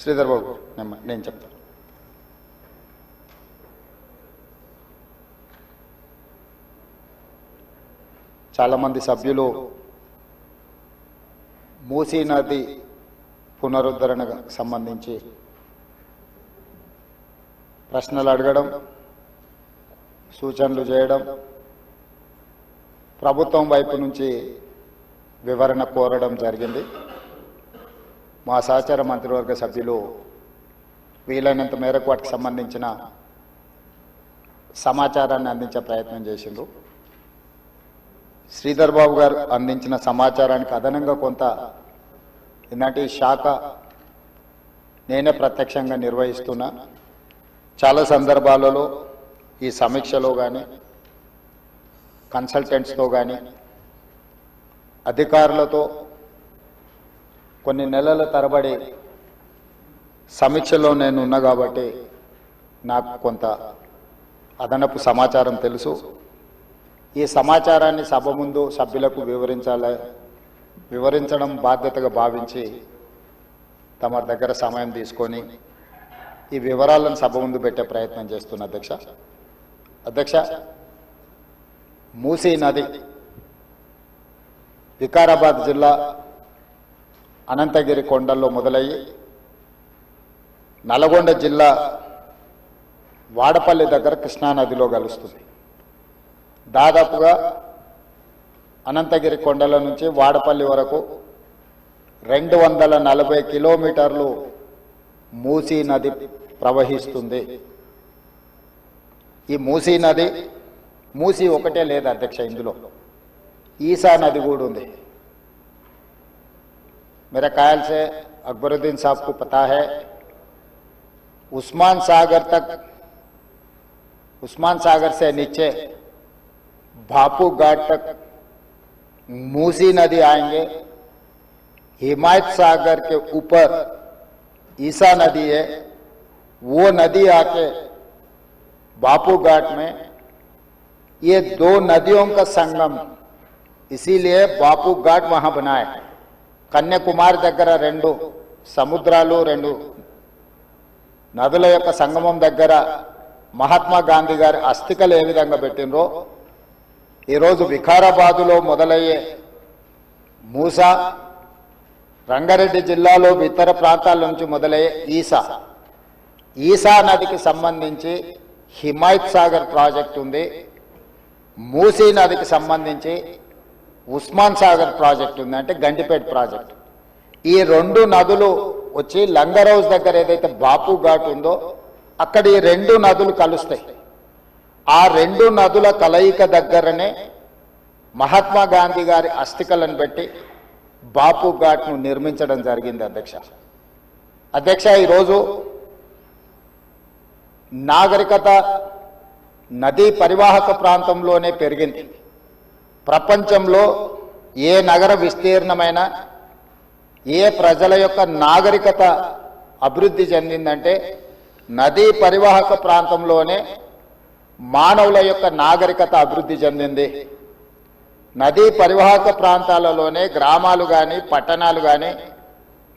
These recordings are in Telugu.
శ్రీధర్ బాబు నేను చెప్తాను. చాలామంది సభ్యులు మూసీ నది పునరుద్ధరణకు సంబంధించి ప్రశ్నలు అడగడం, సూచనలు చేయడం, ప్రభుత్వం వైపు నుంచి వివరణ కోరడం జరిగింది. మా సహచార మంత్రివర్గ సభ్యులు వీలైనంత మేరకు వాటికి సంబంధించిన సమాచారాన్ని అందించే ప్రయత్నం చేసిండ్రు. శ్రీధర్ బాబు గారు అందించిన సమాచారానికి అదనంగా కొంత ఇలాంటి శాఖ నేనే ప్రత్యక్షంగా నిర్వహిస్తున్నా. చాలా సందర్భాలలో ఈ సమీక్షలో కానీ కన్సల్టెంట్స్తో కానీ అధికారులతో కొన్ని నెలల తరబడి సమీక్షలో నేను ఉన్నా కాబట్టి నాకు కొంత అదనపు సమాచారం తెలుసు. ఈ సమాచారాన్ని సభ ముందు సభ్యులకు వివరించడం బాధ్యతగా భావించి తమ దగ్గర సమయం తీసుకొని ఈ వివరాలను సభ ముందు పెట్టే ప్రయత్నం చేస్తున్న అధ్యక్ష, మూసీ నది వికారాబాద్ జిల్లా అనంతగిరి కొండల్లో మొదలయ్యి నల్గొండ జిల్లా వాడపల్లి దగ్గర కృష్ణానదిలో కలుస్తుంది. దాదాపుగా అనంతగిరి కొండల నుంచి వాడపల్లి వరకు 240 కిలోమీటర్లు మూసీ నది ప్రవహిస్తుంది. ఈ మూసీ నది మూసీ ఒకటే లేదు అధ్యక్ష, ఇందులో ఈసా నది కూడా ఉంది. मेरे ख्याल से अकबरुद्दीन साहब को पता है, उस्मान सागर से नीचे भापू घाट तक मूसी नदी आएंगे. हिमायत सागर के ऊपर ईसा नदी है, वो नदी आके बापू घाट में, ये दो नदियों का संगम, इसीलिए बापू घाट वहां बनाए. కన్యాకుమారి దగ్గర 2 సముద్రాలు 2 నదుల యొక్క సంగమం దగ్గర మహాత్మా గాంధీ గారి అస్థికలు ఏ విధంగా పెట్టినరో ఈరోజు వికారాబాదులో మొదలయ్యే మూసా, రంగారెడ్డి జిల్లాలో ఇతర ప్రాంతాల నుంచి మొదలయ్యే ఈసా నదికి సంబంధించి హిమాయత్ సాగర్ ప్రాజెక్ట్ ఉంది. మూసీ నదికి సంబంధించి ఉస్మాన్ సాగర్ ప్రాజెక్ట్ ఉంది, అంటే గండిపేట ప్రాజెక్ట్. ఈ 2 నదులు వచ్చి లంగర్ హౌస్ దగ్గర ఏదైతే బాపు ఘాట్ ఉందో అక్కడ ఈ 2 నదులు కలుస్తాయి. ఆ 2 నదుల కలయిక దగ్గరనే మహాత్మా గాంధీ గారి అస్థికలను పెట్టి బాపు ఘాట్ను నిర్మించడం జరిగింది. అధ్యక్ష, ఈరోజు నాగరికత నదీ పరివాహక ప్రాంతంలోనే పెరిగింది. ప్రపంచంలో ఏ నగర విస్తీర్ణమైన ఏ ప్రజల యొక్క నాగరికత అభివృద్ధి చెందిందంటే నదీ పరివాహక ప్రాంతంలోనే మానవుల యొక్క నాగరికత అభివృద్ధి చెందింది. నదీ పరివాహక ప్రాంతాలలోనే గ్రామాలు కానీ పట్టణాలు కానీ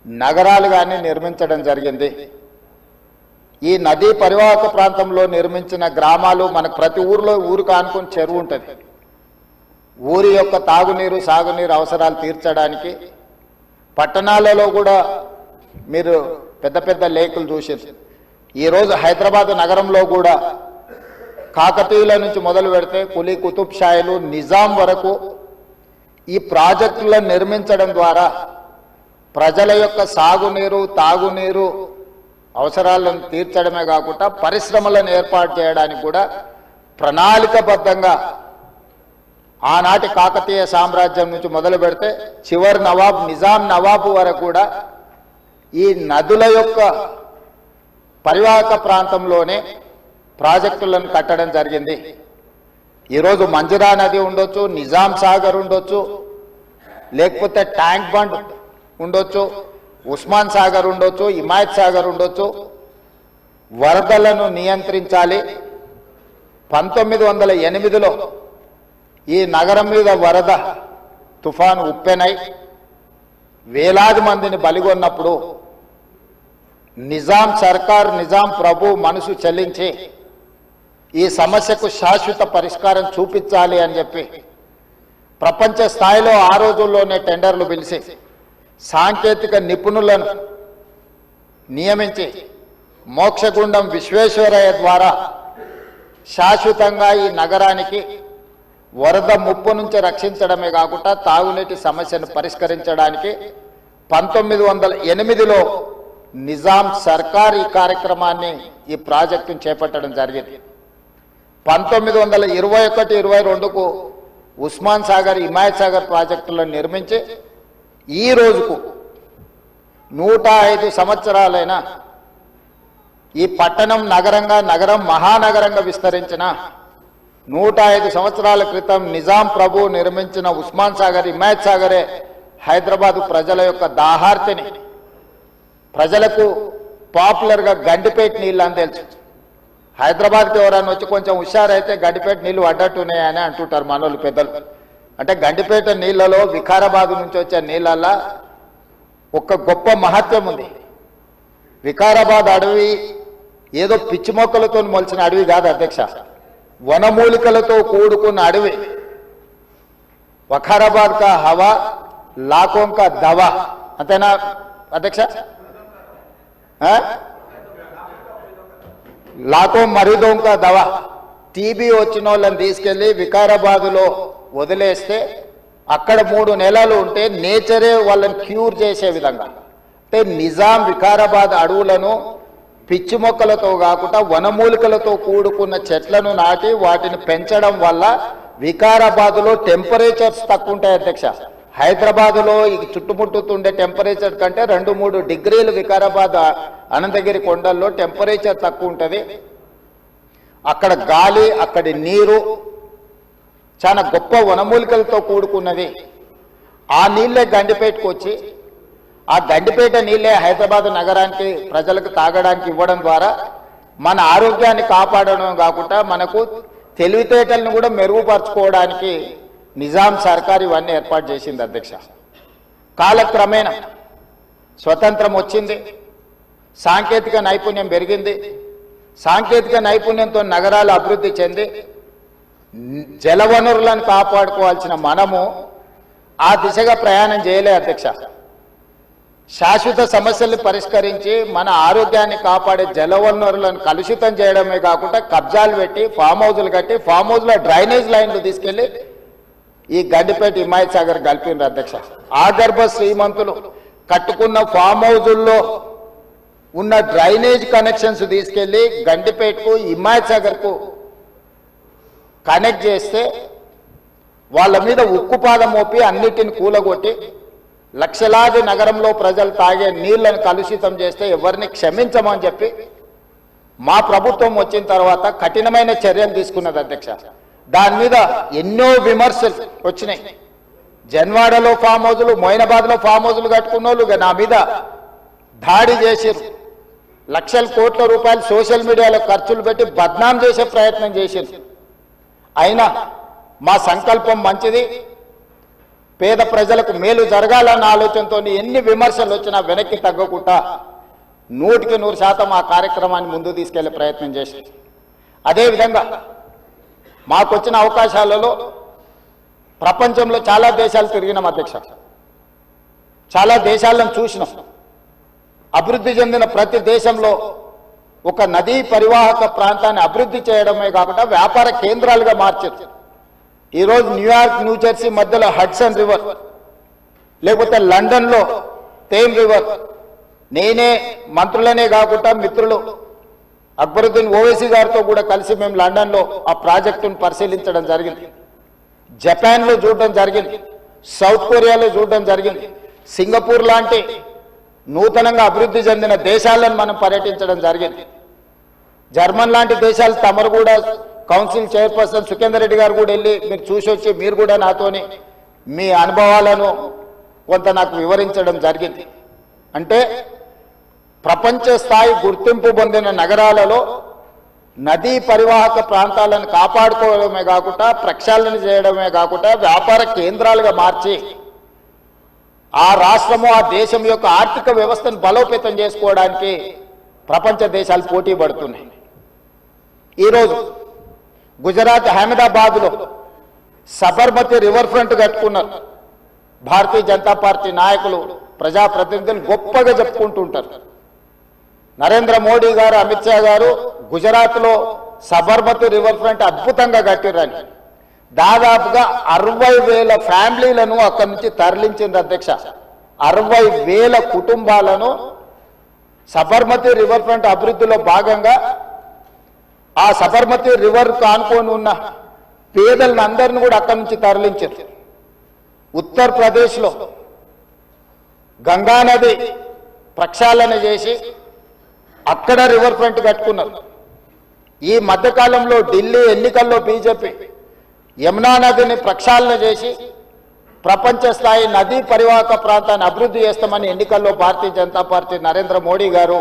నగరాలు కానీ నిర్మించడం జరిగింది. ఈ నదీ పరివాహక ప్రాంతంలో నిర్మించిన గ్రామాలు మనకు ప్రతి ఊరు కానుకొని చెరువు ఉంటుంది. ఊరి యొక్క తాగునీరు సాగునీరు అవసరాలు తీర్చడానికి పట్టణాలలో కూడా మీరు పెద్ద పెద్ద లేకులు చూసారు. ఈరోజు హైదరాబాద్ నగరంలో కూడా కాకతీయుల నుంచి మొదలు పెడితే కులీ కుతుబ్ షాయిలు నిజాం వరకు ఈ ప్రాజెక్టులను నిర్మించడం ద్వారా ప్రజల యొక్క సాగునీరు తాగునీరు అవసరాలను తీర్చడమే కాకుండా పరిశ్రమలను ఏర్పాటు చేయడానికి కూడా ప్రణాళికబద్ధంగా ఆనాటి కాకతీయ సామ్రాజ్యం నుంచి మొదలు పెడితే చివరి నవాబ్ నిజాం నవాబు వరకు కూడా ఈ నదుల యొక్క పరివాహక ప్రాంతంలోనే ప్రాజెక్టులను కట్టడం జరిగింది. ఈరోజు మంజరా నది ఉండొచ్చు, నిజాం సాగర్ ఉండొచ్చు, లేకపోతే ట్యాంక్ బండ్ ఉండొచ్చు, ఉస్మాన్ సాగర్ ఉండొచ్చు, హిమాయత్ సాగర్ ఉండొచ్చు. వరదలను నియంత్రించాలి. 1908లో ఈ నగరం మీద వరద తుఫాను ఉప్పెనై వేలాది మందిని బలిగొన్నప్పుడు నిజాం సర్కార్ నిజాం ప్రభు మనసు చెల్లించి ఈ సమస్యకు శాశ్వత పరిష్కారం చూపించాలి అని చెప్పి ప్రపంచ స్థాయిలో ఆ రోజుల్లోనే టెండర్లు పిలిచి సాంకేతిక నిపుణులను నియమించి మోక్షగుండం విశ్వేశ్వరయ్య ద్వారా శాశ్వతంగా ఈ నగరానికి వరద ముప్పు నుంచి రక్షించడమే కాకుండా తాగునీటి సమస్యను పరిష్కరించడానికి 1908లో నిజాం సర్కార్ ఈ కార్యక్రమాన్ని ఈ ప్రాజెక్టును చేపట్టడం జరిగింది. 1921-22కు ఉస్మాన్ సాగర్ హిమాయత్ సాగర్ ప్రాజెక్టులను నిర్మించి ఈ రోజుకు 105 సంవత్సరాలైన ఈ పట్టణం నగరం మహానగరంగా విస్తరించిన 105 సంవత్సరాల క్రితం నిజాం ప్రభు నిర్మించిన ఉస్మాన్ సాగర్ హిమాయత్ సాగరే హైదరాబాదు ప్రజల యొక్క దాహార్తిని ప్రజలకు పాపులర్గా గండిపేట నీళ్ళు అని తెలుసు. హైదరాబాద్కి ఎవరైనా వచ్చి కొంచెం హుషారైతే గండిపేట నీళ్ళు అడ్డట్టున్నాయని అంటుంటారు మనోళ్ళు పెద్దలు. అంటే గండిపేట నీళ్ళలో వికారాబాద్ నుంచి వచ్చే నీళ్ళల్లో ఒక గొప్ప మహత్వం ఉంది. వికారాబాద్ అడవి ఏదో పిచ్చి మొక్కలతో మొలిచిన అడవి కాదు అధ్యక్ష, వనమూలికలతో కూడుకున్న అడవి. వఖారాబాద్ కా హవా లాఖోం కా దవా, అంతేనా అధ్యక్ష? లాఖోం మరీదోం కా దవా. టీబీ వచ్చిన వాళ్ళని తీసుకెళ్లి వికారాబాదులో వదిలేస్తే అక్కడ 3 నెలలు ఉంటే నేచరే వాళ్ళని క్యూర్ చేసే విధంగా, అంటే నిజాం వికారాబాద్ అడవులను పిచ్చి మొక్కలతో కాకుండా వనమూలికలతో కూడుకున్న చెట్లను నాటి వాటిని పెంచడం వల్ల వికారాబాదులో టెంపరేచర్స్ తక్కువ ఉంటాయి అధ్యక్ష. హైదరాబాదులో ఈ చుట్టుముట్టుతుండే టెంపరేచర్ కంటే 2-3 డిగ్రీలు వికారాబాద్ అనంతగిరి కొండల్లో టెంపరేచర్ తక్కువ ఉంటుంది. అక్కడ గాలి, అక్కడి నీరు చాలా గొప్ప వనమూలికలతో కూడుకున్నది. ఆ నీళ్ళే గండిపేటకు వచ్చి ఆ గండిపేట నీళ్ళే హైదరాబాద్ నగరానికి ప్రజలకు తాగడానికి ఇవ్వడం ద్వారా మన ఆరోగ్యాన్ని కాపాడడం కాకుండా మనకు తెలివితేటలను కూడా మెరుగుపరచుకోవడానికి నిజాం సర్కార్ ఇవన్నీ ఏర్పాటు చేసింది అధ్యక్ష. కాలక్రమేణా స్వతంత్రం వచ్చింది, సాంకేతిక నైపుణ్యం పెరిగింది. సాంకేతిక నైపుణ్యంతో నగరాలు అభివృద్ధి చెంది జలవనరులను కాపాడుకోవాల్సిన మనము ఆ దిశగా ప్రయాణం చేయలే అధ్యక్ష. శాశ్వత సమస్యల్ని పరిష్కరించి మన ఆరోగ్యాన్ని కాపాడే జలవనరులను కలుషితం చేయడమే కాకుండా కబ్జాలు పెట్టి ఫామ్ హౌజులు కట్టి ఫామ్ హౌజ్లో డ్రైనేజ్ లైన్లు తీసుకెళ్లి ఈ గండిపేట హిమాయత్ సాగర్ కలిపిండ్రు అధ్యక్ష. ఆగర్భ శ్రీమంతులు కట్టుకున్న ఫామ్ హౌజుల్లో ఉన్న డ్రైనేజ్ కనెక్షన్స్ తీసుకెళ్లి గండిపేటకు హిమాయత్ సాగర్కు కనెక్ట్ చేస్తే వాళ్ళ మీద ఉక్కుపాదం మోపి అన్నిటిని కూలగొట్టి లక్షలాది నగరంలో ప్రజలు తాగే నీళ్లను కలుషితం చేస్తే ఎవరిని క్షమించమని చెప్పి మా ప్రభుత్వం వచ్చిన తర్వాత కఠినమైన చర్యలు తీసుకున్నది అధ్యక్ష. దాని మీద ఎన్నో విమర్శలు వచ్చినాయి. జన్వాడలో ఫామ్ హౌజులు, మొయినాబాద్లో ఫామ్ హౌజులు కట్టుకున్న వాళ్ళు నా మీద దాడి చేసిరు. లక్షల కోట్ల రూపాయలు సోషల్ మీడియాలో ఖర్చులు పెట్టి బద్నాం చేసే ప్రయత్నం చేసిరు. అయినా మా సంకల్పం మంచిది, పేద ప్రజలకు మేలు జరగాలన్న ఆలోచనతో ఎన్ని విమర్శలు వచ్చినా వెనక్కి తగ్గకుండా 100% ఆ కార్యక్రమాన్ని ముందు తీసుకెళ్లే ప్రయత్నం చేసి, అదేవిధంగా మాకు వచ్చిన అవకాశాలలో ప్రపంచంలో చాలా దేశాలు తిరిగినాం అధ్యక్ష. చాలా దేశాలను చూసినాం. అభివృద్ధి చెందిన ప్రతి దేశంలో ఒక నదీ పరివాహక ప్రాంతాన్ని అభివృద్ధి చేయడమే కాకుండా వ్యాపార కేంద్రాలుగా మార్చారు. ఈరోజు న్యూయార్క్, న్యూజెర్సీ మధ్యలో హడ్సన్ రివర్, లేకపోతే లండన్లో థేమ్ రివర్. నేనే మంత్రులనే కాకుండా మిత్రులు అక్బరుద్దీన్ ఓవైసీ గారితో కూడా కలిసి మేము లండన్లో ఆ ప్రాజెక్టును పరిశీలించడం జరిగింది. జపాన్లో చూడడం జరిగింది, సౌత్ కొరియాలో చూడడం జరిగింది, సింగపూర్ లాంటి నూతనంగా అభివృద్ధి చెందిన దేశాలను మనం పర్యటించడం జరిగింది. జర్మన్ లాంటి దేశాలు తమరు కూడా కౌన్సిల్ చైర్పర్సన్ సుఖేందర్ రెడ్డి గారు కూడా వెళ్ళి మీరు చూసి వచ్చి మీరు కూడా నాతోని మీ అనుభవాలను కొంత నాకు వివరించడం జరిగింది. అంటే ప్రపంచ స్థాయి గుర్తింపు పొందిన నగరాలలో నదీ పరివాహక ప్రాంతాలను కాపాడుకోవడమే కాకుండా ప్రక్షాళన చేయడమే కాకుండా వ్యాపార కేంద్రాలుగా మార్చి ఆ రాష్ట్రము, ఆ దేశం యొక్క ఆర్థిక వ్యవస్థను బలోపేతం చేసుకోవడానికి ప్రపంచ దేశాలు పోటీ పడుతున్నాయి. ఈరోజు గుజరాత్ అహ్మదాబాద్లో సబర్మతి రివర్ ఫ్రంట్ కట్టుకున్నారు. భారతీయ జనతా పార్టీ నాయకులు ప్రజాప్రతినిధులు గొప్పగా చెప్పుకుంటుంటారు. నరేంద్ర మోడీ గారు, అమిత్ షా గారు గుజరాత్లో సబర్మతి రివర్ ఫ్రంట్ అద్భుతంగా కట్టిరని దాదాపుగా 60,000 ఫ్యామిలీలను అక్కడి నుంచి తరలించింది అధ్యక్ష. 60,000 కుటుంబాలను సబర్మతి రివర్ ఫ్రంట్ అభివృద్ధిలో భాగంగా ఆ సబర్మతి రివర్ కానుకొని ఉన్న పేదలను అందరిని కూడా అక్కడి నుంచి తరలించారు. ఉత్తరప్రదేశ్లో గంగా నది ప్రక్షాళన చేసి అక్కడ రివర్ ఫ్రంట్ కట్టుకున్నారు. ఈ మధ్యకాలంలో ఢిల్లీ ఎన్నికల్లో బీజేపీ యమునా నదిని ప్రక్షాళన చేసి ప్రపంచ స్థాయి నదీ పరివాహక ప్రాంతాన్ని అభివృద్ధి చేస్తామని ఎన్నికల్లో భారతీయ జనతా పార్టీ నరేంద్ర మోడీ గారు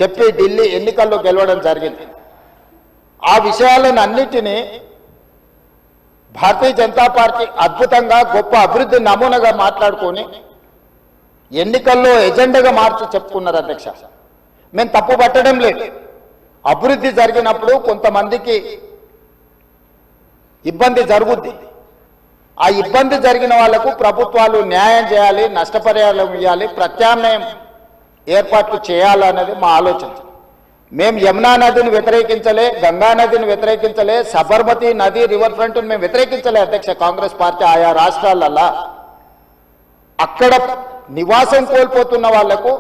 చెప్పి ఢిల్లీ ఎన్నికల్లో గెలవడం జరిగింది. ఆ విషయాలను అన్నిటినీ భారతీయ జనతా పార్టీ అద్భుతంగా గొప్ప అభివృద్ధి నమూనాగా మాట్లాడుకొని ఎన్నికల్లో ఎజెండాగా మార్చి చెప్పుకున్నారు అధ్యక్ష. మేము తప్పు పట్టడం లేదు. అభివృద్ధి జరిగినప్పుడు కొంతమందికి ఇబ్బంది జరుగుద్ది. ఆ ఇబ్బంది జరిగిన వాళ్లకు ప్రభుత్వాలు న్యాయం చేయాలి, నష్టపరిహారం ఇవ్వాలి, ప్రత్యామ్నాయం ఏర్పాట్లు చేయాలన్నది మా ఆలోచన. మేము యమునా నదిని వ్యతిరేకించలే, గంగా నదిని వ్యతిరేకించలే, సబర్మతి నది రివర్ ఫ్రంట్ మేము వ్యతిరేకించలే అధ్యక్ష. కాంగ్రెస్ పార్టీ ఆయా రాష్ట్రాలల్లా అక్కడ నివాసం కోల్పోతున్న వాళ్లకు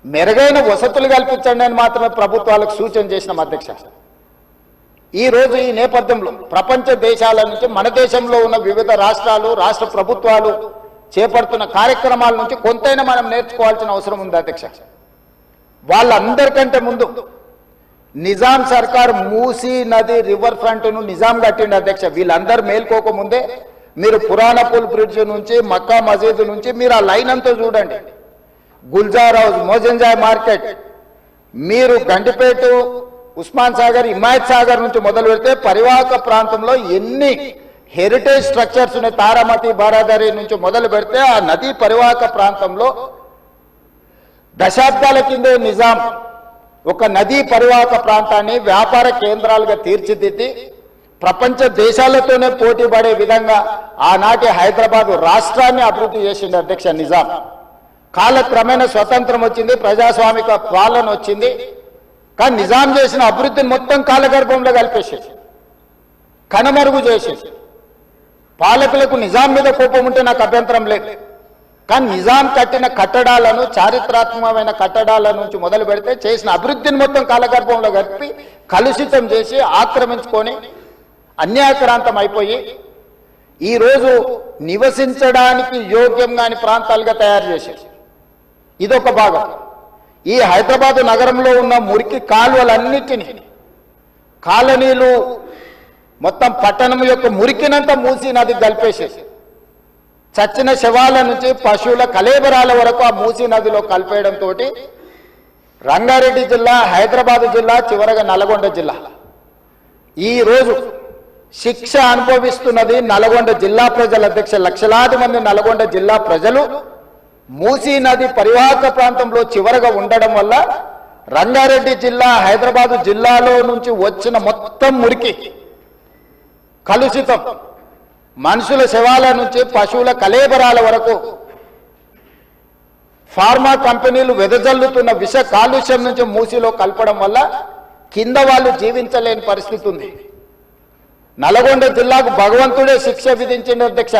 మెరుగైన వసతులు కల్పించండి అని మాత్రమే ప్రభుత్వాలకు సూచన చేసినాం అధ్యక్ష. ఈ రోజు ఈ నేపథ్యంలో ప్రపంచ దేశాల నుంచి మన దేశంలో ఉన్న వివిధ రాష్ట్రాలు, రాష్ట్ర ప్రభుత్వాలు చేపడుతున్న కార్యక్రమాల నుంచి కొంతైనా మనం నేర్చుకోవాల్సిన అవసరం ఉంది అధ్యక్ష. వాళ్ళందరికంటే ముందు నిజాం సర్కార్ మూసీ నది రివర్ ఫ్రంట్ ను నిజాం కట్టిండి అధ్యక్ష. వీళ్ళందరూ మేల్కోకముందే మీరు పురాణపూల్ బ్రిడ్జ్ నుంచి మక్కా మసీద్ నుంచి మీరు ఆ లైన్ అంతా చూడండి. గుల్జార్ హౌస్, మోజంజాయ్ మార్కెట్, మీరు గండిపేట, ఉస్మాన్ సాగర్, హిమాయత్ సాగర్ నుంచి మొదలు పెడితే పరివాహక ప్రాంతంలో ఎన్ని హెరిటేజ్ స్ట్రక్చర్స్ ఉన్నాయి. తారామతి, బారాదరి నుంచి మొదలు పెడితే ఆ నదీ పరివాహక ప్రాంతంలో దశాబ్దాల కిందే నిజాం ఒక నదీ పరివాహక ప్రాంతాన్ని వ్యాపార కేంద్రాలుగా తీర్చిదిద్ది ప్రపంచ దేశాలతోనే పోటీ పడే విధంగా ఆనాటి హైదరాబాద్ రాష్ట్రాన్ని అభివృద్ధి చేసింది అధ్యక్ష నిజాం. కాలక్రమేణా స్వతంత్రం వచ్చింది, ప్రజాస్వామిక పాలన వచ్చింది. కానీ నిజాం చేసిన అభివృద్ధిని మొత్తం కాలగర్భంలో కలిపేసేసి కనుమరుగు చేసేసి పాలకులకు నిజాం మీద కోపం ఉంటే నాకు అభ్యంతరం లేదు. కానీ నిజాం కట్టిన కట్టడాలను, చారిత్రాత్మకమైన కట్టడాల నుంచి మొదలు పెడితే చేసిన అభివృద్ధిని మొత్తం కాలగర్భంలో కలిపి కలుషితం చేసి ఆక్రమించుకొని అన్యాయక్రాంతం అయిపోయి ఈరోజు నివసించడానికి యోగ్యం కాని ప్రాంతాలుగా తయారు చేసేసి ఇదొక భాగం. ఈ హైదరాబాదు నగరంలో ఉన్న మురికి కాలువలన్నిటినీ, కాలనీలు మొత్తం పట్టణం యొక్క మురికినంతా మూసీ నదికి కలిపేసేసి చచ్చిన శవాల నుంచి పశువుల కలేబరాల వరకు ఆ మూసీ నదిలో కలిపేయడంతో రంగారెడ్డి జిల్లా, హైదరాబాదు జిల్లా, చివరగా నల్గొండ జిల్లా ఈరోజు శిక్ష అనుభవిస్తున్నది నల్గొండ జిల్లా ప్రజల అధ్యక్ష. లక్షలాది మంది నల్గొండ జిల్లా ప్రజలు మూసీ నది పరివాహక ప్రాంతంలో చివరగా ఉండడం వల్ల రంగారెడ్డి జిల్లా, హైదరాబాదు జిల్లాలో నుంచి వచ్చిన మొత్తం మురికి, కలుషితం, మనుషుల శవాల నుంచి పశువుల కలేబరాల వరకు ఫార్మా కంపెనీలు వెదజల్లుతున్న విష కాలుష్యం నుంచి మూసీలో కలపడం వల్ల కింద వాళ్ళు జీవించలేని పరిస్థితి ఉంది. నల్గొండ జిల్లాకు భగవంతుడే శిక్ష విధించింది అధ్యక్ష.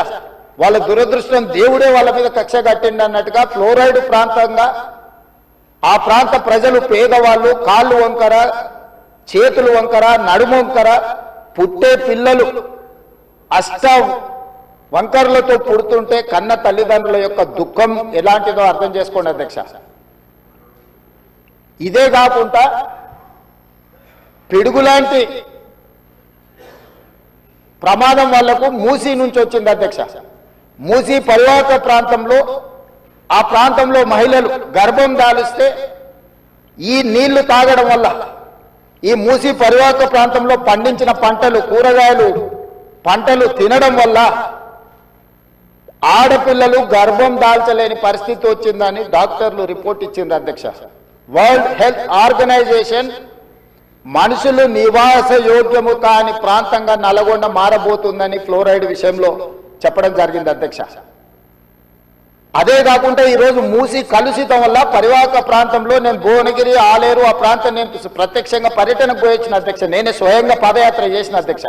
వాళ్ళ దురదృష్టం, దేవుడే వాళ్ళ మీద కక్ష కట్టిండి అన్నట్టుగా ఫ్లోరైడ్ ప్రాంతంగా ఆ ప్రాంత ప్రజలు పేదవాళ్ళు కాళ్ళు వంకర, చేతులు వంకర, నడుము వంకర, పుట్టే పిల్లలు అష్ట వంకర్లతో పుడుతుంటే కన్న తల్లిదండ్రుల యొక్క దుఃఖం ఎలాంటిదో అర్థం చేసుకోండి అధ్యక్ష. ఇదే కాకుండా పిడుగులాంటి ప్రమాదం వాళ్లకు మూసీ నుంచి వచ్చింది అధ్యక్ష. మూసీ పరివాహక ప్రాంతంలో ఆ ప్రాంతంలో మహిళలు గర్భం దాలిస్తే ఈ నీళ్లు తాగడం వల్ల, ఈ మూసీ పరివాహక ప్రాంతంలో పండించిన పంటలు, కూరగాయలు పంటలు తినడం వల్ల ఆడపిల్లలు గర్భం దాల్చలేని పరిస్థితి వచ్చిందని డాక్టర్లు రిపోర్ట్ ఇచ్చిండ్రు అధ్యక్ష. వరల్డ్ హెల్త్ ఆర్గనైజేషన్ మనుషులు నివాస యోగ్యము కాని ప్రాంతంగా నల్గొండ మారబోతుందని ఫ్లోరైడ్ విషయంలో చెప్పడం జరిగింది అధ్యక్ష. అదే కాకుండా ఈరోజు మూసి కలుషితం వల్ల పరివాహక ప్రాంతంలో నేను భువనగిరి ఆలేరు ఆ ప్రాంతం నేను ప్రత్యక్షంగా పర్యటనకు పోయొచ్చిన అధ్యక్ష. నేనే స్వయంగా పాదయాత్ర చేసిన అధ్యక్ష.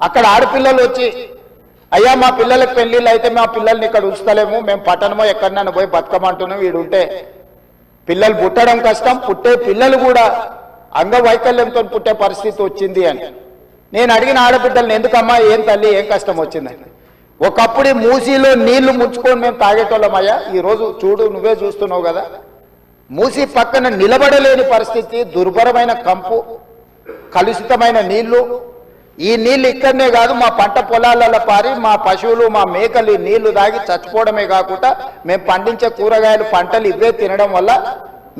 అక్కడ ఆడపిల్లలు వచ్చి అయ్యా మా పిల్లలకు పెళ్లిళ్ళు అయితే మా పిల్లల్ని ఇక్కడ ఉంచుతలేము, మేము పట్టణమో ఎక్కడన్నా పోయి బతకమంటున్నాం, వీడు ఉంటే పిల్లలు పుట్టడం కష్టం, పుట్టే పిల్లలు కూడా అంగవైకల్యంతో పుట్టే పరిస్థితి వచ్చింది అని. నేను అడిగిన ఆడబిడ్డల్ని ఎందుకమ్మా ఏం తల్లి ఏం కష్టం వచ్చిందని. ఒకప్పుడు మూసీలో నీళ్లు ముంచుకొని మేము తాగేటోళ్ళమయ్యా, ఈరోజు చూడు నువ్వే చూస్తున్నావు కదా, మూసీ పక్కన నిలబడలేని పరిస్థితి, దుర్భరమైన కంపు, కలుషితమైన నీళ్లు. ఈ నీళ్లు ఇక్కడనే కాదు మా పంట పొలాలలో పారి మా పశువులు మా మేకలు ఈ నీళ్లు తాగి చచ్చిపోవడమే కాకుండా మేము పండించే కూరగాయలు పంటలు ఇవే తినడం వల్ల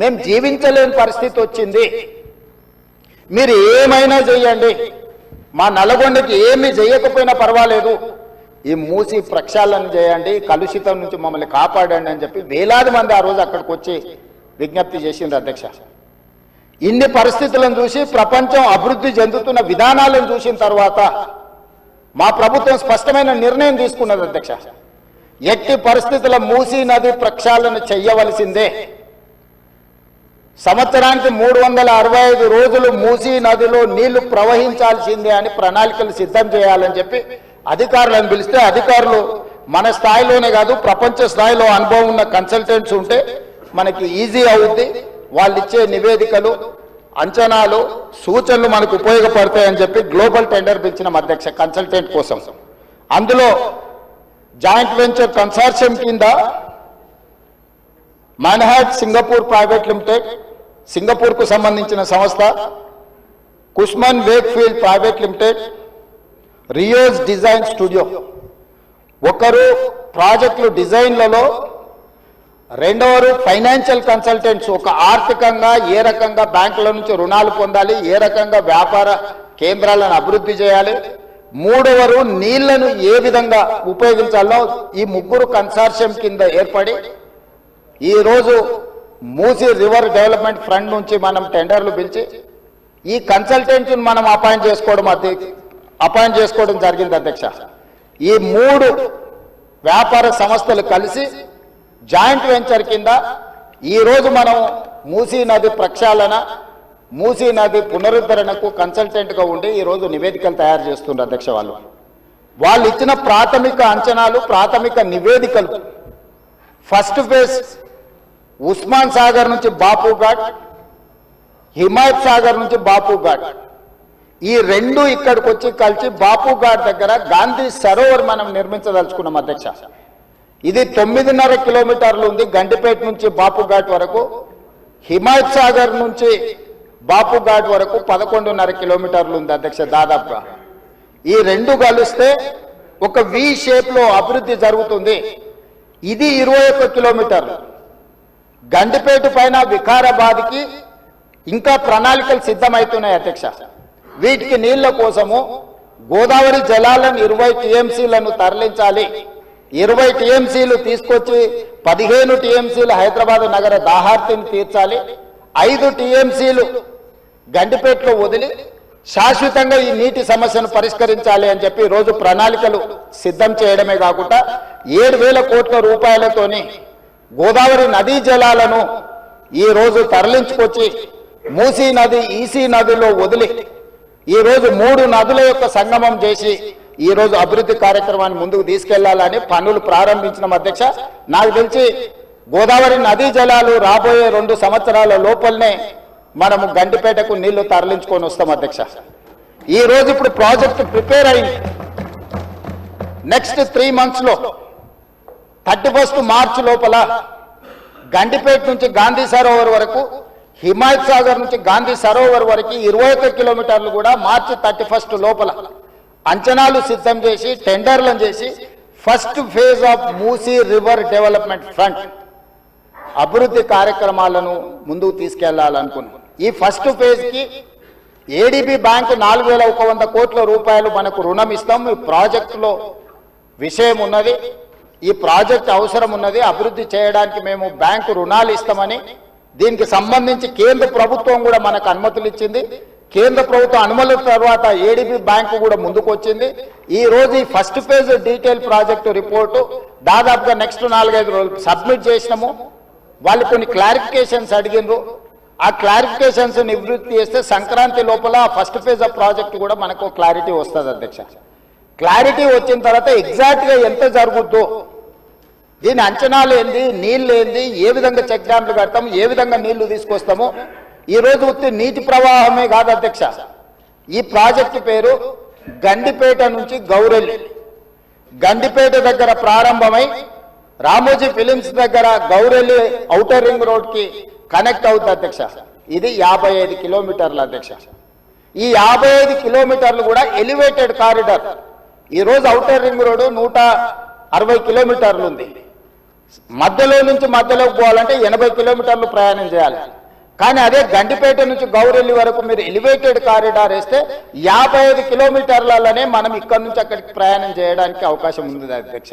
మేము జీవించలేని పరిస్థితి వచ్చింది. మీరు ఏమైనా చెయ్యండి, మా నల్గొండకి ఏమి చేయకపోయినా పర్వాలేదు, ఈ మూసి ప్రక్షాళన చేయండి, కలుషితం నుంచి మమ్మల్ని కాపాడండి అని చెప్పి వేలాది మంది ఆ రోజు అక్కడికి వచ్చి విజ్ఞప్తి చేసింది అధ్యక్ష. ఇన్ని పరిస్థితులను చూసి ప్రపంచం అభివృద్ధి చెందుతున్న విధానాలను చూసిన తర్వాత మా ప్రభుత్వం స్పష్టమైన నిర్ణయం తీసుకున్నది అధ్యక్ష. ఎట్టి పరిస్థితుల మూసీ నది ప్రక్షాళన చెయ్యవలసిందే. సంవత్సరానికి 365 రోజులు మూసీ నదిలో నీళ్లు ప్రవహించాల్సిందే అని ప్రణాళికలు సిద్ధం చేయాలని చెప్పి అధికారులను పిలిస్తే అధికారులు మన స్థాయిలోనే కాదు ప్రపంచ స్థాయిలో అనుభవం ఉన్న కన్సల్టెంట్స్ ఉంటే మనకి ఈజీ అవుద్ది. వాళ్ళు ఇచ్చే నివేదికలు అంచనాలు సూచనలు మనకు ఉపయోగపడతాయని చెప్పి గ్లోబల్ టెండర్ పిలిచిన అధ్యక్ష కన్సల్టెంట్ కోసం. అందులో జాయింట్ వెంచర్ కన్సార్షియం కింద మాన్హాట్ సింగపూర్ ప్రైవేట్ లిమిటెడ్, సింగపూర్కు సంబంధించిన సంస్థ, Cushman Wakefield private limited, Rios design studio ఒకరు ప్రాజెక్టులు డిజైన్లలో, రెండవరు ఫైనాన్షియల్ కన్సల్టెంట్స్ ఒక ఆర్థికంగా ఏ రకంగా బ్యాంకుల నుంచి రుణాలు పొందాలి, ఏ రకంగా వ్యాపార కేంద్రాలను అభివృద్ధి చేయాలి, మూడవరు నీళ్లను ఏ విధంగా ఉపయోగించాలో ఈ ముగ్గురు కన్సార్షియం కింద ఏర్పడి ఈరోజు మూసీ రివర్ డెవలప్మెంట్ ఫ్రంట్ నుంచి మనం టెండర్లు పిలిచి ఈ కన్సల్టెంట్ మనం అపాయింట్ చేసుకోవడం జరిగింది అధ్యక్ష. ఈ మూడు వ్యాపార సంస్థలు కలిసి జాయింట్ వెంచర్ కింద ఈరోజు మనం మూసీ నది ప్రక్షాళన, మూసీ నది పునరుద్ధరణకు కన్సల్టెంట్గా ఉండి ఈరోజు నివేదికలు తయారు చేస్తున్నారు అధ్యక్ష. వాళ్ళు ఇచ్చిన ప్రాథమిక అంచనాలు, ప్రాథమిక నివేదికలు, ఫస్ట్ ఫేజ్ ఉస్మాన్ సాగర్ నుంచి బాపు ఘాట్, హిమాయత్ సాగర్ నుంచి బాపు ఘాట్, ఈ రెండు ఇక్కడికి వచ్చి కలిసి బాపు ఘాట్ దగ్గర గాంధీ సరోవర్ మనం నిర్మించదలుచుకున్నాం అధ్యక్ష. ఇది 9.5 కిలోమీటర్లు ఉంది గండిపేట నుంచి బాపు ఘాట్ వరకు. హిమాయత్ సాగర్ నుంచి బాపు ఘాట్ వరకు 11.5 కిలోమీటర్లు ఉంది అధ్యక్ష దాదాపుగా. ఈ రెండు కలిస్తే ఒక వి షేప్ లో అభివృద్ధి జరుగుతుంది. ఇది 21 కిలోమీటర్లు. గండిపేట పైన వికారాబాద్కి ఇంకా ప్రణాళికలు సిద్ధమవుతున్నాయి అధ్యక్ష. వీటికి నీళ్ల కోసము గోదావరి జలాలను 20 టీఎంసీలను తరలించాలి. 20 టీఎంసీలు తీసుకొచ్చి 15 టీఎంసీలు హైదరాబాద్ నగర దాహార్తిని తీర్చాలి. 5 టీఎంసీలు గండిపేటలో వదిలి శాశ్వతంగా ఈ నీటి సమస్యను పరిష్కరించాలి అని చెప్పి రోజు ప్రణాళికలు సిద్ధం చేయడమే కాకుండా 7,000 కోట్ల రూపాయలతోని గోదావరి నదీ జలాలను ఈ రోజు తరలించుకొచ్చి మూసీ నది, ఈసీ నదిలో వదిలి ఈ రోజు 3 నదుల యొక్క సంగమం చేసి ఈ రోజు అభివృద్ధి కార్యక్రమాన్ని ముందుకు తీసుకెళ్లాలని పనులు ప్రారంభించిన అధ్యక్ష. నాకు తెలిసి గోదావరి నదీ జలాలు రాబోయే 2 సంవత్సరాల లోపలనే మనము గండిపేటకు నీళ్లు తరలించుకొని వస్తాం అధ్యక్ష. ఈ రోజు ఇప్పుడు ప్రాజెక్టు ప్రిపేర్ అయింది. నెక్స్ట్ 3 months లో 31 మార్చి లోపల గండిపేట నుంచి గాంధీ సరోవర్ వరకు, హిమాయత్ సాగర్ నుంచి గాంధీ సరోవర్ వరకు 21 కిలోమీటర్లు కూడా మార్చి 31 లోపల అంచనాలు సిద్ధం చేసి టెండర్లను చేసి first phase of Musi river development front అభివృద్ధి కార్యక్రమాలను ముందుకు తీసుకెళ్లాలనుకున్నాం. ఈ ఫస్ట్ ఫేజ్ కి ఏడీబీ బ్యాంకు 4,100 కోట్ల రూపాయలు మనకు రుణం ఇస్తాం. ఈ ప్రాజెక్టులో విషయం ఉన్నది, ఈ ప్రాజెక్ట్ అవసరం ఉన్నది, అభివృద్ధి చేయడానికి మేము బ్యాంకు రుణాలు ఇస్తామని దీనికి సంబంధించి కేంద్ర ప్రభుత్వం కూడా మనకు అనుమతులు ఇచ్చింది. కేంద్ర ప్రభుత్వం అనుమతుల తర్వాత ఏడీబీ బ్యాంకు కూడా ముందుకు వచ్చింది. ఈ రోజు ఈ first phase detail project report దాదాపుగా నెక్స్ట్ 4-5 రోజులు సబ్మిట్ చేసినాము. వాళ్ళు కొన్ని క్లారిఫికేషన్స్ అడిగినారు. ఆ క్లారిఫికేషన్స్ నివృత్తి చేస్తే సంక్రాంతి లోపల ఫస్ట్ ఫేజ్ ఆఫ్ ప్రాజెక్ట్ కూడా మనకు క్లారిటీ వస్తుంది అధ్యక్ష. క్లారిటీ వచ్చిన తర్వాత ఎగ్జాక్ట్గా ఎంత జరుగుద్దో, దీని అంచనాలు ఏంది, నీళ్ళు ఏంది, ఏ విధంగా చెక్ డ్యామ్లు కడతాము, ఏ విధంగా నీళ్లు తీసుకొస్తాము. ఈ రోజు ఉత్తి నీటి ప్రవాహమే కాదు అధ్యక్ష, ఈ ప్రాజెక్టు పేరు గండిపేట నుంచి గౌరెల్లి, గండిపేట దగ్గర ప్రారంభమై రామోజీ ఫిలిమ్స్ దగ్గర గౌరెల్లి ఔటర్ రింగ్ రోడ్ కి కనెక్ట్ అవుతుంది అధ్యక్ష. ఇది 55 కిలోమీటర్లు అధ్యక్ష. ఈ 55 కిలోమీటర్లు కూడా ఎలివేటెడ్ కారిడార్. ఈ రోజు ఔటర్ రింగ్ రోడ్ 160 కిలోమీటర్లు ఉంది. మధ్యలో నుంచి మధ్యలోకి పోవాలంటే 80 కిలోమీటర్లు ప్రయాణం చేయాలి. కానీ అదే గండిపేట నుంచి గౌరెల్లి వరకు మీరు ఎలివేటెడ్ కారిడార్ వేస్తే 55 కిలోమీటర్లలోనే మనం ఇక్కడ నుంచి అక్కడికి ప్రయాణం చేయడానికి అవకాశం ఉంది అధ్యక్ష.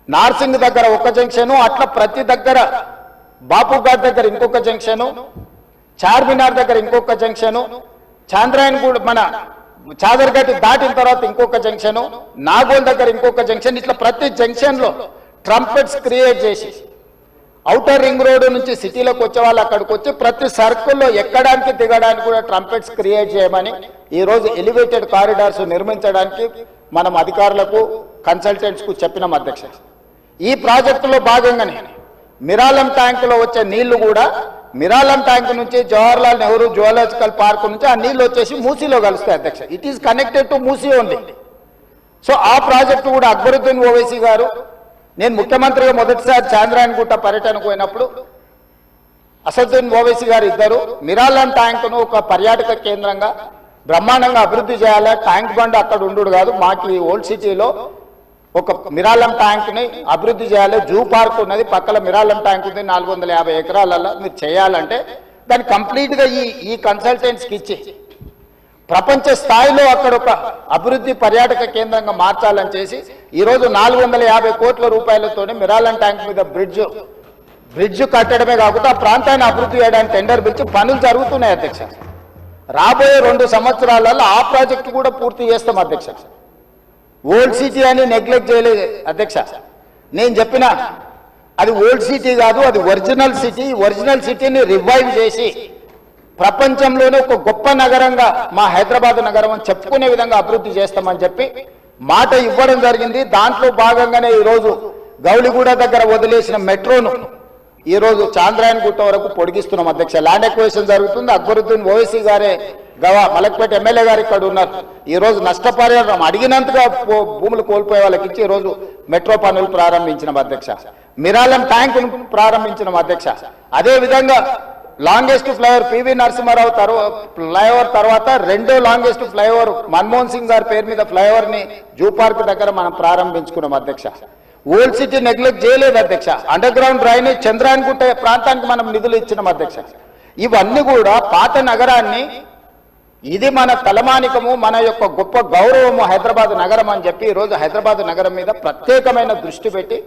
నార్సింగ్ దగ్గర ఒక జంక్షను, అట్లా ప్రతి దగ్గర బాపుఘాట్ దగ్గర ఇంకొక జంక్షను, చార్మినార్ దగ్గర ఇంకొక జంక్షను, చాంద్రాయన్ కూడా మన చాదర్గట్ దాటిన తర్వాత ఇంకొక జంక్షను, నాగోల్ దగ్గర ఇంకొక జంక్షన్, ఇట్లా ప్రతి జంక్షన్ లో ట్రంపెట్స్ క్రియేట్ చేసి ఔటర్ రింగ్ రోడ్ నుంచి సిటీలోకి వచ్చే వాళ్ళు అక్కడికి వచ్చి ప్రతి సర్కిల్లో ఎక్కడానికి దిగడానికి కూడా ట్రంపెట్స్ క్రియేట్ చేయమని ఈ రోజు ఎలివేటెడ్ కారిడార్స్ నిర్మించడానికి మనం అధికారులకు కన్సల్టెంట్స్ కు చెప్పినాం అధ్యక్ష. ఈ ప్రాజెక్టులో భాగంగానే మిరాలం ట్యాంకులో వచ్చే నీళ్లు కూడా మిరాలం ట్యాంక్ నుంచి జవహర్లాల్ నెహ్రూ జువాలజికల్ పార్క్ నుంచి ఆ నీళ్లు వచ్చేసి మూసీలో కలుస్తాయి అధ్యక్ష. It is connected to Musi only. So ఆ ప్రాజెక్టు కూడా అక్బరుద్దీన్ ఓవైసీ గారు, నేను ముఖ్యమంత్రిగా మొదటిసారి చాంద్రాయన్ గుట్ట పర్యటనకు పోయినప్పుడు అసదుద్దీన్ ఓవైసీ గారు ఇద్దరు మిరాలం ట్యాంకును ఒక పర్యాటక కేంద్రంగా బ్రహ్మాండంగా అభివృద్ధి చేయాలి, ట్యాంక్ బండ్ అక్కడ ఉండు కాదు, మాకు ఈ ఓల్డ్ సిటీలో ఒక మిరాలం ట్యాంక్ ని అభివృద్ధి చేయాలి, జూ పార్క్ ఉన్నది పక్కన మిరాలం ట్యాంక్ ఉంది 450 ఎకరాలలో, మీరు చేయాలంటే దాన్ని కంప్లీట్ గా ఈ కన్సల్టెంట్స్ కి ఇచ్చి ప్రపంచ స్థాయిలో అక్కడ ఒక అభివృద్ధి పర్యాటక కేంద్రంగా మార్చాలని చేసి ఈ రోజు 450 కోట్ల రూపాయలతోనే మిరాలం ట్యాంక్ మీద బ్రిడ్జ్ కట్టడమే కాకుండా ఆ ప్రాంతాన్ని అభివృద్ధి చేయడానికి టెండర్ పిలిచి పనులు జరుగుతున్నాయి అధ్యక్ష. రాబోయే 2 సంవత్సరాలలో ఆ ప్రాజెక్టు కూడా పూర్తి చేస్తాం అధ్యక్ష. ఓల్డ్ సిటీ అని నెగ్లెక్ట్ చేయలేదు అధ్యక్ష. నేను చెప్పిన అది ఓల్డ్ సిటీ కాదు, అది ఒరిజినల్ సిటీ. ఒరిజినల్ సిటీని రివైవ్ చేసి ప్రపంచంలోనే ఒక గొప్ప నగరంగా మా హైదరాబాద్ నగరం అని చెప్పుకునే విధంగా అభివృద్ధి చేస్తామని చెప్పి మాట ఇవ్వడం జరిగింది. దాంట్లో భాగంగానే ఈరోజు గౌలిగూడ దగ్గర వదిలేసిన మెట్రోను ఈ రోజు చాంద్రాయన్ గుట్ట వరకు పొడిగిస్తున్నాం అధ్యక్ష. ల్యాండ్ ఎక్వేషన్ జరుగుతుంది. అక్బరుద్దీన్ ఓవైసీ గారే మలక్పేట ఎమ్మెల్యే గారు ఇక్కడ ఉన్నారు. ఈ రోజు నష్టపరిహారం అడిగినంతగా భూములు కోల్పోయే వాళ్ళకి ఇచ్చి ఈ రోజు మెట్రో పనులు ప్రారంభించిన అధ్యక్ష. మిరాలం ట్యాంక్ ప్రారంభించిన అధ్యక్ష. అదే విధంగా longest flyover PV Narasimha Rao flyover తర్వాత 2వ లాంగెస్ట్ ఫ్లైఓవర్ మన్మోహన్ సింగ్ గారి పేరు మీద ఫ్లైఓవర్ ని జూ పార్క్ దగ్గర మనం ప్రారంభించుకున్నాం అధ్యక్ష. ఓల్డ్ సిటీ నెగ్లెక్ట్ చేయలేదు అధ్యక్ష. అండర్ గ్రౌండ్ డ్రైనేజ్ చంద్రాయన్ గుట్ట ప్రాంతానికి మనం నిధులు ఇచ్చినాం అధ్యక్ష. ఇవన్నీ కూడా పాత నగరాన్ని, ఇది మన తలమానికము, మన యొక్క గొప్ప గౌరవము హైదరాబాద్ నగరం అని చెప్పి ఈ రోజు హైదరాబాద్ నగరం మీద ప్రత్యేకమైన దృష్టి పెట్టి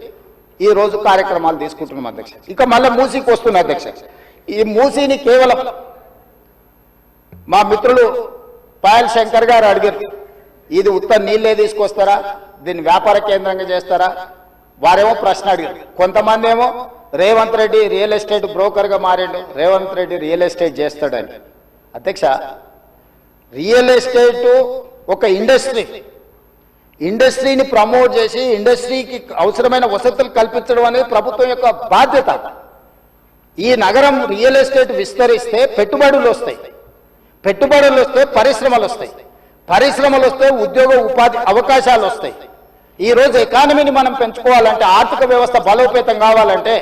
ఈ రోజు కార్యక్రమాలు తీసుకుంటున్నాం అధ్యక్ష. ఇక మళ్ళీ మూసీకి వస్తున్నా అధ్యక్ష. ఈ మూసీని కేవలం మా మిత్రులు పాయల్ శంకర్ గారు అడిగారు, ఇది ఉత్త నీళ్ళే తీసుకొస్తారా, దీన్ని వ్యాపార కేంద్రంగా చేస్తారా? వారేమో ప్రశ్న అడిగారు. కొంతమంది ఏమో Revanth Reddy real estate broker గా మారాడు, రేవంత్ రెడ్డి రియల్ ఎస్టేట్ చేస్తాడని. అధ్యక్ష, రియల్ ఎస్టేట్ ఒక ఇండస్ట్రీని ప్రమోట్ చేసి ఇండస్ట్రీకి అవసరమైన వసతులు కల్పించడం అనేది ప్రభుత్వం యొక్క బాధ్యత. ఈ నగరం రియల్ ఎస్టేట్ విస్తరిస్తే పెట్టుబడులు వస్తాయి, పెట్టుబడులు వస్తే పరిశ్రమలు వస్తాయి, పరిశ్రమలు వస్తే ఉద్యోగ ఉపాధి అవకాశాలు వస్తాయి. ఈ రోజు ఎకానమీని మనం పెంచుకోవాలంటే, ఆర్థిక వ్యవస్థ బలోపేతం కావాలంటే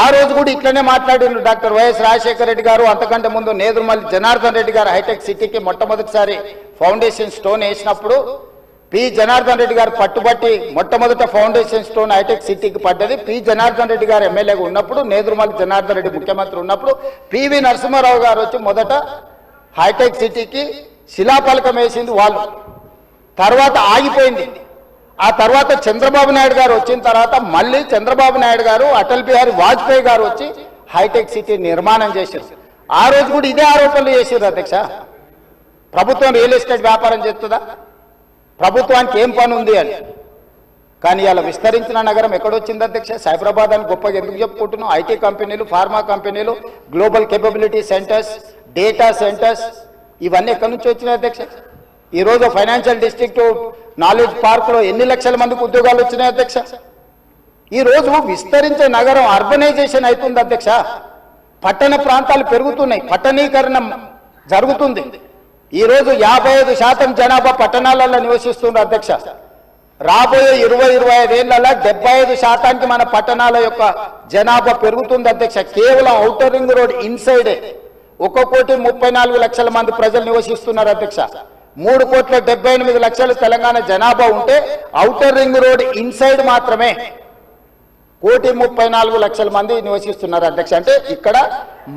ఆ రోజు కూడా ఇట్లనే మాట్లాడిన డాక్టర్ వైఎస్ రాజశేఖర రెడ్డి గారు, అంతకంటే ముందు నేదురుమల్లి జనార్దన్ రెడ్డి గారు హైటెక్ సిటీకి మొట్టమొదటిసారి ఫౌండేషన్ స్టోన్ వేసినప్పుడు పి జనార్దన్ రెడ్డి గారు పట్టుబట్టి మొట్టమొదట ఫౌండేషన్ స్టోన్ హైటెక్ సిటీకి పడ్డది. పి జనార్దన్ రెడ్డి గారు ఎమ్మెల్యేగా ఉన్నప్పుడు, నేదురుమల్లి జనార్దన్ రెడ్డి ముఖ్యమంత్రి ఉన్నప్పుడు పివి నరసింహారావు గారు వచ్చి మొదట హైటెక్ సిటీకి శిలాఫలకం వేసింది వాళ్ళు. తర్వాత ఆగిపోయింది. ఆ తర్వాత చంద్రబాబు నాయుడు గారు వచ్చిన తర్వాత మళ్ళీ చంద్రబాబు నాయుడు గారు, అటల్ బిహారీ వాజ్పేయి గారు వచ్చి హైటెక్ సిటీ నిర్మాణం చేశారు. ఆ రోజు కూడా ఇదే ఆరోపణలు చేశారు అధ్యక్ష. ప్రభుత్వం రియల్ ఎస్టేట్ వ్యాపారం చేస్తుందా, ప్రభుత్వానికి ఏం పని ఉంది అని. కానీ ఇలా విస్తరించిన నగరం ఎక్కడొచ్చింది అధ్యక్ష? సైబరాబాద్ అని గొప్పగా ఎందుకు చెప్పుకుంటున్నాం? ఐటీ కంపెనీలు, ఫార్మా కంపెనీలు, global capability centres, data centres, ఇవన్నీ ఎక్కడి నుంచి వచ్చినాయి అధ్యక్ష? ఈరోజు ఫైనాన్షియల్ డిస్ట్రిక్ట్, నాలెడ్జ్ పార్క్లో ఎన్ని లక్షల మందికి ఉద్యోగాలు వచ్చినాయి అధ్యక్ష? ఈరోజు విస్తరించే నగరం అర్బనైజేషన్ అవుతుంది అధ్యక్ష. పట్టణ ప్రాంతాలు పెరుగుతున్నాయి, పట్టణీకరణ జరుగుతుంది. ఈరోజు 55% జనాభా పట్టణాలలో నివసిస్తున్నారు అధ్యక్ష. రాబోయే 20-25 ఏళ్లలో 75% మన పట్టణాల యొక్క జనాభా పెరుగుతుంది అధ్యక్ష. కేవలం ఔటర్ రింగ్ రోడ్ ఇన్సైడే 1,34,00,000 మంది ప్రజలు నివసిస్తున్నారు అధ్యక్ష. 3,78,00,000 తెలంగాణ జనాభా ఉంటే ఔటర్ రింగ్ రోడ్ ఇన్సైడ్ మాత్రమే 1,34,00,000 మంది నివసిస్తున్నారు అధ్యక్ష. అంటే ఇక్కడ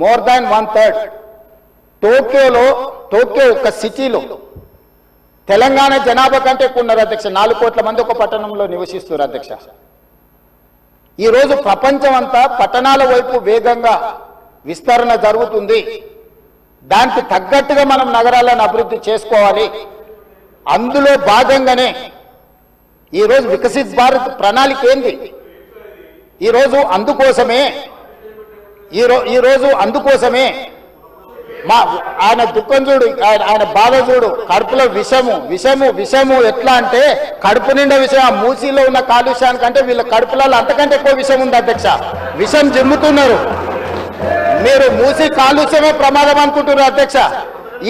మోర్ దాన్ 1/3. టోక్యో ఒక సిటీలో తెలంగాణ జనాభా కంటే ఎక్కువ ఉన్నారు అధ్యక్ష. 4 కోట్ల మంది ఒక పట్టణంలో నివసిస్తున్నారు అధ్యక్ష. ఈరోజు ప్రపంచం అంతా పట్టణాల వైపు వేగంగా విస్తరణ జరుగుతుంది. దానికి తగ్గట్టుగా మనం నగరాలను అభివృద్ధి చేసుకోవాలి. అందులో భాగంగానే ఈరోజు వికసిత్ భారత్ ప్రణాళిక ఏంది? ఈరోజు అందుకోసమే మా ఆయన దుఃఖం చూడు, ఆయన బాధ చూడు, కడుపులో విషము ఎట్లా అంటే కడుపు నిండా విషయం. మూసీలో ఉన్న కాలుష్యానికంటే వీళ్ళ కడుపులలో అంతకంటే ఎక్కువ విషం ఉంది అధ్యక్ష. విషం జిమ్ముతున్నారు. మీరు మూసీ కాలుష్యమే ప్రమాదం అనుకుంటున్నారు అధ్యక్ష.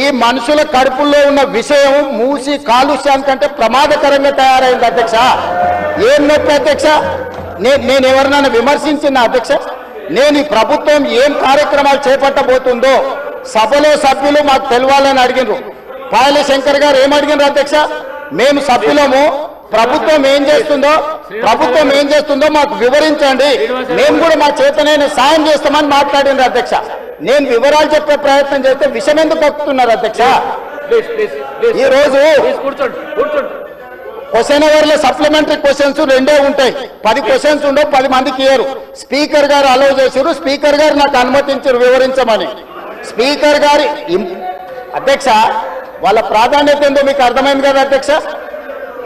ఈ మనుషుల కడుపుల్లో ఉన్న విషయం మూసీ కాలుష్యానికంటే ప్రమాదకరంగా తయారైంది అధ్యక్ష. ఏం నొప్పి అధ్యక్ష? నేను ఎవరినైనా విమర్శించిన అధ్యక్ష? నేను ఈ ప్రభుత్వం ఏం కార్యక్రమాలు చేపట్టబోతుందో సభలో సభ్యులు మాకు తెలవాలని అడిగినారు. పాయల శంకర్ గారు ఏం అడిగినారు అధ్యక్ష? మేము సభ్యులము, ప్రభుత్వం ఏం చేస్తుందో మాకు వివరించండి, మేము కూడా మా చేతనైనా సాయం చేస్తామని మాట్లాడినారు అధ్యక్ష. నేను వివరాలు చెప్పే ప్రయత్నం చేస్తే విషయం ఎందుకు కక్కుతున్నారు అధ్యక్ష? ఈ రోజు క్వశ్చన్ అవర్లో సప్లిమెంటరీ క్వశ్చన్స్ 2 ఉంటాయి. 10 క్వశ్చన్స్ ఉండవు, 10 మందికి ఇయ్యరు. స్పీకర్ గారు అలౌ చేశారు, స్పీకర్ గారు నాకు అనుమతించారు వివరించమని. స్పీకర్ గారి అధ్యక్ష వాళ్ళ ప్రాధాన్యత ఏందో మీకు అర్థమైంది కదా అధ్యక్ష.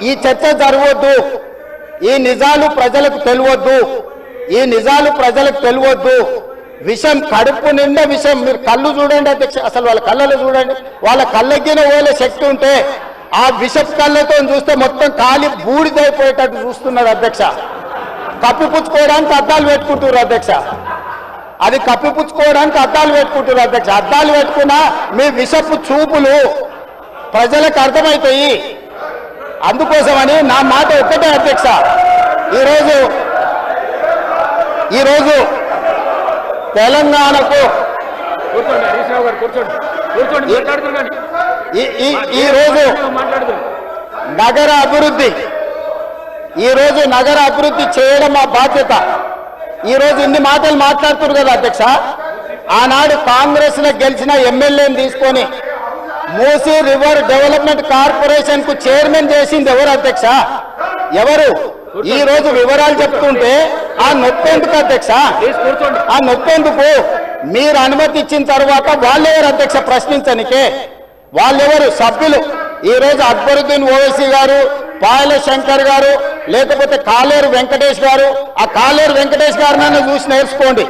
ఈ చర్చ జరగవద్దు, ఈ నిజాలు ప్రజలకు తెలియవద్దు. విషం కడుపు నిండా విషం. మీరు కళ్ళు చూడండి అధ్యక్ష, అసలు వాళ్ళ కళ్ళలో చూడండి. వాళ్ళ కళ్ళెక్కిన పోలే శక్తి ఉంటే ఆ విషపు కళ్ళతో చూస్తే మొత్తం కాలి బూడిదైపోయేటట్టు చూస్తున్నారు అధ్యక్ష. కప్పిపుచ్చుకోవడానికి అద్దాలు పెట్టుకుంటున్నారు అధ్యక్ష. అద్దాలు పెట్టుకున్నా మీ విషపు చూపులు ప్రజలకు అర్థమవుతాయి. అందుకోసమని నా మాట ఒక్కటే అధ్యక్ష. ఈరోజు తెలంగాణకు ఈరోజు నగర అభివృద్ధి చేయడం మా బాధ్యత. ఈరోజు ఇన్ని మాటలు మాట్లాడుతున్నారు కదా అధ్యక్ష. ఆనాడు కాంగ్రెస్ లో గెలిచిన ఎమ్మెల్యేని తీసుకొని మూసీ రివర్ డెవలప్మెంట్ కార్పొరేషన్ కు చైర్మన్ చేసింది ఎవరు అధ్యక్ష? ఎవరు? ఈ రోజు వివరాలు చెప్తుంటే ఆ నొప్పెందుకు అధ్యక్ష? మీరు అనుమతి ఇచ్చిన తర్వాత వాళ్ళెవరు అధ్యక్ష ప్రశ్నించనికే? వాళ్ళెవరు సభ్యులు? ఈ రోజు అక్బరుద్దీన్ ఓవైసీ గారు, పాయల శంకర్ గారు, లేకపోతే కాలేరు వెంకటేష్ గారు. ఆ కాలేరు వెంకటేష్ గారినైనా చూసి నేర్చుకోండి,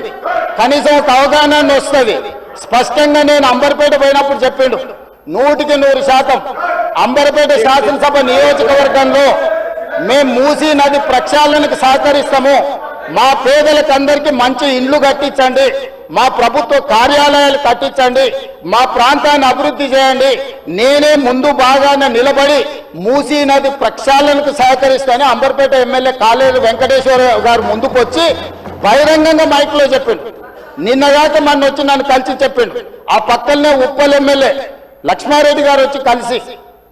కనీసం ఒక అవగాహన వస్తుంది. స్పష్టంగా నేను అంబర్పేట పోయినప్పుడు చెప్పిండు, 100% అంబర్పేట శాసనసభ నియోజకవర్గంలో మేము మూసీ నది ప్రక్షాళనకు సహకరిస్తాము. మా పేదలకు అందరికీ మంచి ఇండ్లు కట్టించండి, మా ప్రభుత్వ కార్యాలయాలు కట్టించండి, మా ప్రాంతాన్ని అభివృద్ధి చేయండి. నేనే ముందు భాగాన నిలబడి మూసీ నది ప్రక్షాళనకు సహకరిస్తానని అంబర్పేట ఎమ్మెల్యే కాలేరు వెంకటేశ్వర గారు ముందుకు వచ్చి బహిరంగంగా మైక్లో చెప్పిండు. నిన్నగాక మొన్న వచ్చి నన్ను కలిసి చెప్పిండు. ఆ పక్కనే ఉప్పల్ ఎమ్మెల్యే లక్ష్మారెడ్డి గారు వచ్చి కలిసి,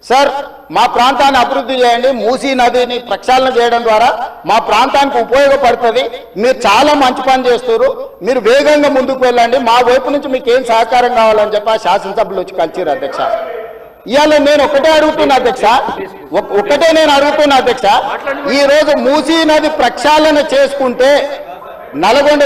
సార్ మా ప్రాంతాన్ని అభివృద్ధి చేయండి, మూసీ నదిని ప్రక్షాళన చేయడం ద్వారా మా ప్రాంతానికి ఉపయోగపడుతుంది, మీరు చాలా మంచి పని చేస్తారు, మీరు వేగంగా ముందుకు వెళ్ళండి, మా వైపు నుంచి మీకు ఏం సహకారం కావాలని చెప్పి ఆ శాసనసభలో వచ్చి కలిసిరు అధ్యక్ష. ఇవాళ నేను ఒకటే అడుగుతున్నా అధ్యక్ష, ఈ రోజు మూసీ నది ప్రక్షాళన చేసుకుంటే నల్గొండ